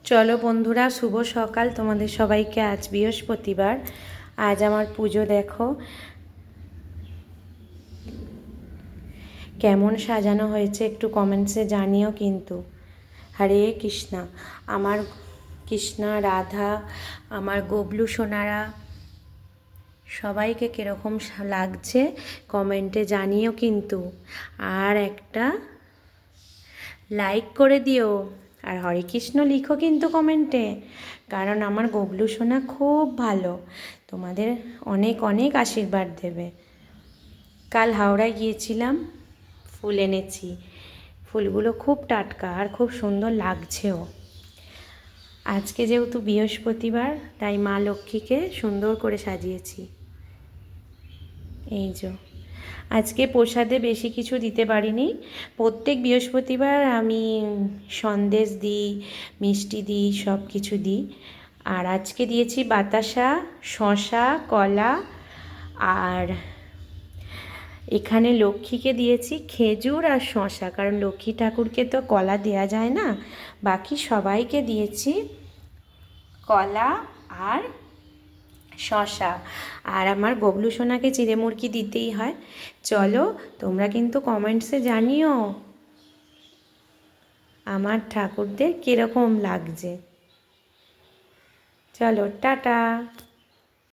চলো বন্ধুরা, শুভ সকাল তোমাদের সবাইকে। আজ বৃহস্পতিবার। আজ আমার পুজো দেখো কেমন সাজানো হয়েছে, একটু কমেন্টসে জানিও কিন্তু। হরে কৃষ্ণা। আমার কৃষ্ণা, রাধা, আমার গবলু সোনারা সবাইকে কীরকম লাগছে কমেন্টে জানিও কিন্তু। আর একটা লাইক করে দিও, আর হরে কৃষ্ণ লিখো কিন্তু কমেন্টে, কারণ আমার গবলু সোনা খুব ভালো, তোমাদের অনেক অনেক আশীর্বাদ দেবে। কাল হাওড়ায় গিয়েছিলাম, ফুল এনেছি। ফুলগুলো খুব টাটকা আর খুব সুন্দর লাগছেও। আজকে যেহেতু বৃহস্পতিবার, তাই মা লক্ষ্মীকে সুন্দর করে সাজিয়েছি। এই যে আজকে প্রসাদে বেশি কিছু দিতে পারিনি। প্রত্যেক বৃহস্পতিবার আমি সন্দেশ দিই, মিষ্টি দিই, সব কিছু দিই। আর আজকে দিয়েছি বাতাসা, শশা, কলা, আর এখানে লক্ষ্মীকে দিয়েছি খেজুর আর শশা, কারণ লক্ষ্মী ঠাকুরকে তো কলা দেওয়া যায় না। বাকি সবাইকে দিয়েছি কলা আর শশা। আর আমার গবলু সোনাকে চিঁড়ে মুরগি দিতেই হয়। চলো, তোমরা কিন্তু কমেন্টসে জানিও আমার ঠাকুরদের কীরকম লাগছে। চলো, টাটা।